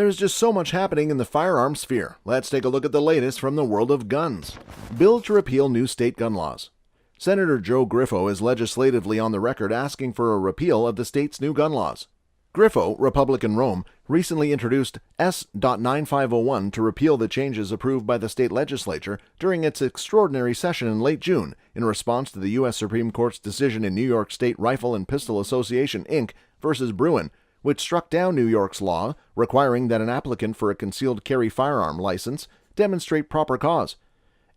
There's just so much happening in the firearms sphere. Let's take a look at the latest from the world of guns. Bill to repeal new state gun laws. Senator Joe Griffo is legislatively on the record asking for a repeal of the state's new gun laws. Griffo, Republican Rome, recently introduced S.9501 to repeal the changes approved by the state legislature during its extraordinary session in late June in response to the U.S. Supreme Court's decision in New York State Rifle and Pistol Association, Inc. versus Bruin, which struck down New York's law requiring that an applicant for a concealed carry firearm license demonstrate proper cause.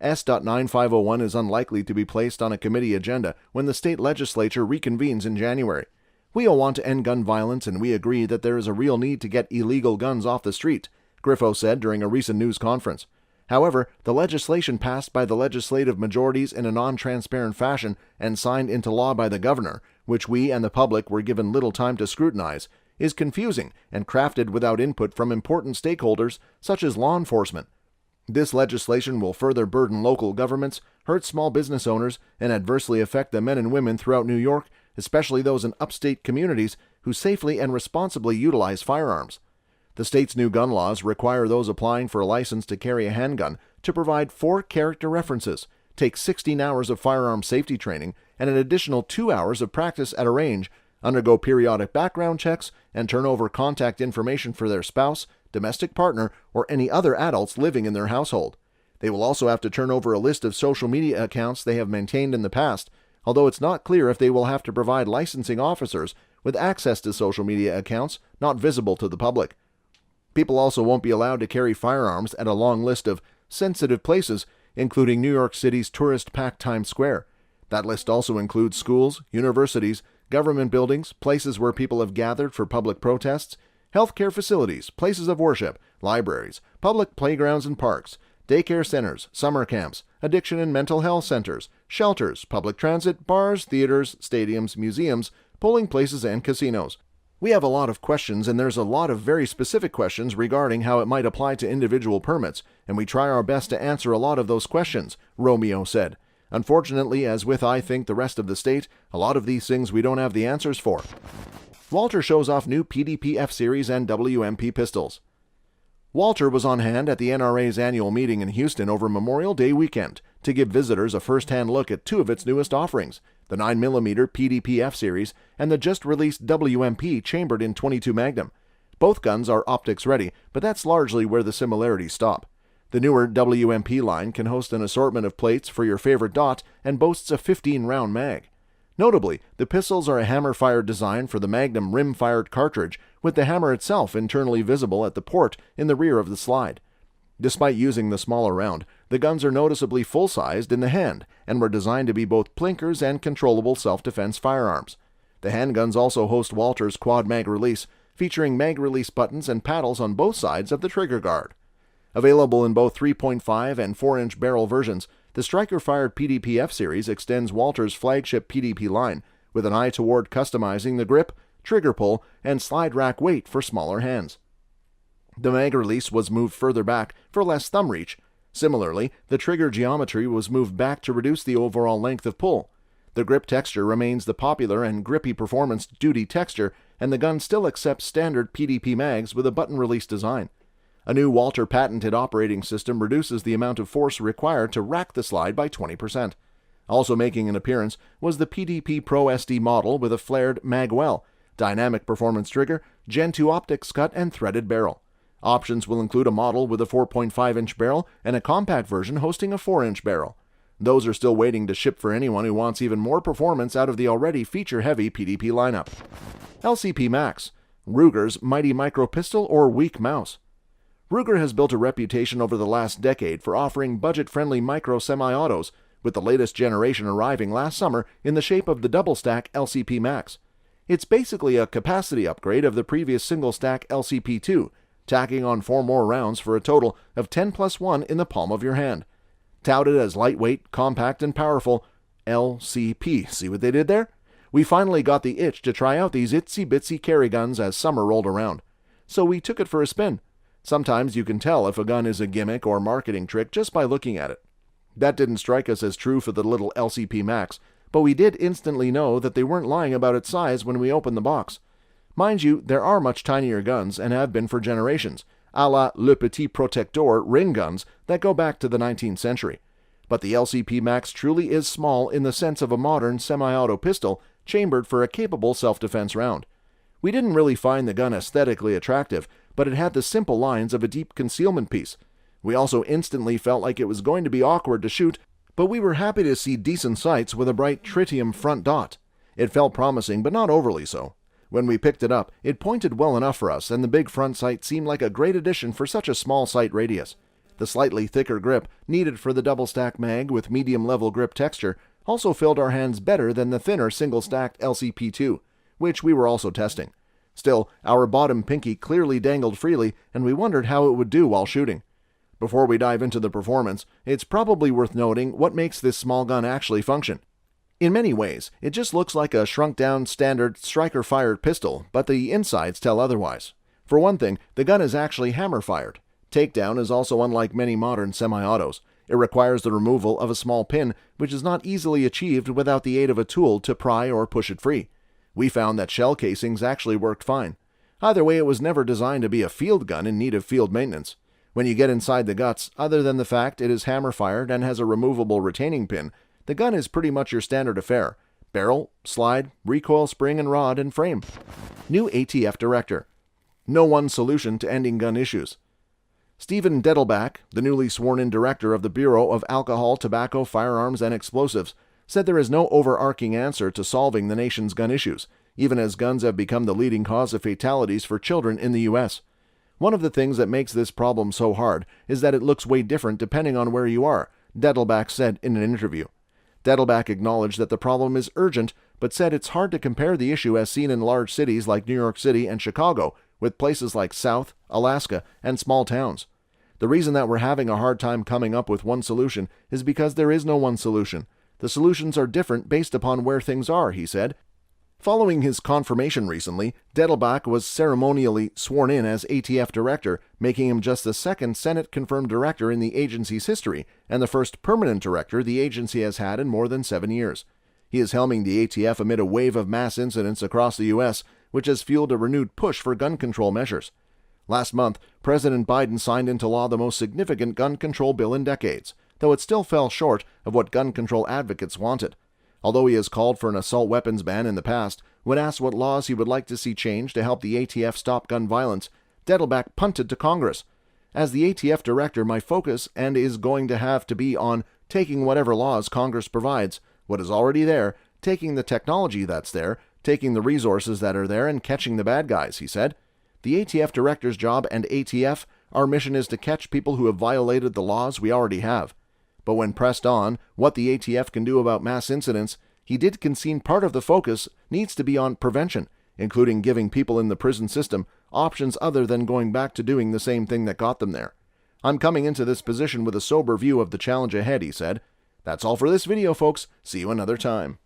S.9501 is unlikely to be placed on a committee agenda when the state legislature reconvenes in January. We all want to end gun violence, and we agree that there is a real need to get illegal guns off the street, Griffo said during a recent news conference. However, the legislation passed by the legislative majorities in a non-transparent fashion and signed into law by the governor, which we and the public were given little time to scrutinize, is confusing and crafted without input from important stakeholders such as law enforcement. This legislation will further burden local governments, hurt small business owners, and adversely affect the men and women throughout New York, especially those in upstate communities who safely and responsibly utilize firearms. The state's new gun laws require those applying for a license to carry a handgun to provide 4 character references, take 16 hours of firearm safety training, and an additional 2 hours of practice at a range, undergo periodic background checks, and turn over contact information for their spouse, domestic partner, or any other adults living in their household. They will also have to turn over a list of social media accounts they have maintained in the past, although it's not clear if they will have to provide licensing officers with access to social media accounts not visible to the public. People also won't be allowed to carry firearms at a long list of sensitive places, including New York City's tourist-packed Times Square. That list also includes schools, universities, government buildings, places where people have gathered for public protests, healthcare facilities, places of worship, libraries, public playgrounds and parks, daycare centers, summer camps, addiction and mental health centers, shelters, public transit, bars, theaters, stadiums, museums, polling places, and casinos. We have a lot of questions, and there's a lot of very specific questions regarding how it might apply to individual permits, and we try our best to answer a lot of those questions, Romeo said. Unfortunately, as with I think the rest of the state, a lot of these things we don't have the answers for. Walther shows off new PDP F-Series and WMP pistols. Walther was on hand at the NRA's annual meeting in Houston over Memorial Day weekend to give visitors a first-hand look at 2 of its newest offerings, the 9mm PDP F-Series and the just-released WMP chambered in .22 Magnum. Both guns are optics-ready, but that's largely where the similarities stop. The newer WMP line can host an assortment of plates for your favorite dot and boasts a 15-round mag. Notably, the pistols are a hammer-fired design for the Magnum rim-fired cartridge, with the hammer itself internally visible at the port in the rear of the slide. Despite using the smaller round, the guns are noticeably full-sized in the hand and were designed to be both plinkers and controllable self-defense firearms. The handguns also host Walther's quad mag release, featuring mag release buttons and paddles on both sides of the trigger guard. Available in both 3.5 and 4-inch barrel versions, the striker-fired PDP F-Series extends Walther's flagship PDP line, with an eye toward customizing the grip, trigger pull, and slide rack weight for smaller hands. The mag release was moved further back for less thumb reach. Similarly, the trigger geometry was moved back to reduce the overall length of pull. The grip texture remains the popular and grippy performance duty texture, and the gun still accepts standard PDP mags with a button release design. A new Walther patented operating system reduces the amount of force required to rack the slide by 20%. Also making an appearance was the PDP Pro SD model with a flared magwell, dynamic performance trigger, Gen 2 optics cut, and threaded barrel. Options will include a model with a 4.5-inch barrel and a compact version hosting a 4-inch barrel. Those are still waiting to ship for anyone who wants even more performance out of the already feature-heavy PDP lineup. LCP Max, Ruger's mighty micro pistol or weak mouse. Ruger has built a reputation over the last decade for offering budget-friendly micro semi-autos, with the latest generation arriving last summer in the shape of the double-stack LCP Max. It's basically a capacity upgrade of the previous single-stack LCP2, tacking on 4 more rounds for a total of 10+1 in the palm of your hand. Touted as lightweight, compact, and powerful, LCP. See what they did there? We finally got the itch to try out these itsy-bitsy carry guns as summer rolled around. So we took it for a spin. Sometimes you can tell if a gun is a gimmick or marketing trick just by looking at it. That didn't strike us as true for the little LCP Max, but we did instantly know that they weren't lying about its size when we opened the box. Mind you, there are much tinier guns and have been for generations, a la Le Petit Protecteur ring guns that go back to the 19th century. But the LCP Max truly is small in the sense of a modern semi-auto pistol chambered for a capable self-defense round. We didn't really find the gun aesthetically attractive, but it had the simple lines of a deep concealment piece. We also instantly felt like it was going to be awkward to shoot, but we were happy to see decent sights with a bright tritium front dot. It felt promising, but not overly so. When we picked it up, it pointed well enough for us, and the big front sight seemed like a great addition for such a small sight radius. The slightly thicker grip needed for the double-stack mag with medium-level grip texture also filled our hands better than the thinner single-stacked LCP2, which we were also testing. Still, our bottom pinky clearly dangled freely, and we wondered how it would do while shooting. Before we dive into the performance, it's probably worth noting what makes this small gun actually function. In many ways, it just looks like a shrunk-down standard striker-fired pistol, but the insides tell otherwise. For one thing, the gun is actually hammer-fired. Takedown is also unlike many modern semi-autos. It requires the removal of a small pin, which is not easily achieved without the aid of a tool to pry or push it free. We found that shell casings actually worked fine. Either way, it was never designed to be a field gun in need of field maintenance. When you get inside the guts, other than the fact it is hammer-fired and has a removable retaining pin, the gun is pretty much your standard affair. Barrel, slide, recoil spring and rod, and frame. New ATF Director. No one solution to ending gun issues. Stephen Dettelbach, the newly sworn-in director of the Bureau of Alcohol, Tobacco, Firearms, and Explosives, said there is no overarching answer to solving the nation's gun issues, even as guns have become the leading cause of fatalities for children in the U.S. One of the things that makes this problem so hard is that it looks way different depending on where you are, Dettelbach said in an interview. Dettelbach acknowledged that the problem is urgent, but said it's hard to compare the issue as seen in large cities like New York City and Chicago with places like South, Alaska, and small towns. The reason that we're having a hard time coming up with one solution is because there is no one solution. The solutions are different based upon where things are, he said. Following his confirmation recently, Dettelbach was ceremonially sworn in as ATF Director, making him just the second Senate-confirmed director in the agency's history and the first permanent director the agency has had in more than 7 years. He is helming the ATF amid a wave of mass incidents across the U.S., which has fueled a renewed push for gun control measures. Last month, President Biden signed into law the most significant gun control bill in decades, though it still fell short of what gun control advocates wanted. Although he has called for an assault weapons ban in the past, when asked what laws he would like to see changed to help the ATF stop gun violence, Dettelbach punted to Congress. As the ATF director, my focus and is going to have to be on taking whatever laws Congress provides, what is already there, taking the technology that's there, taking the resources that are there, and catching the bad guys, he said. The ATF director's job and ATF, our mission is to catch people who have violated the laws we already have. But when pressed on what the ATF can do about mass incidents, he did concede part of the focus needs to be on prevention, including giving people in the prison system options other than going back to doing the same thing that got them there. I'm coming into this position with a sober view of the challenge ahead, he said. That's all for this video, folks. See you another time.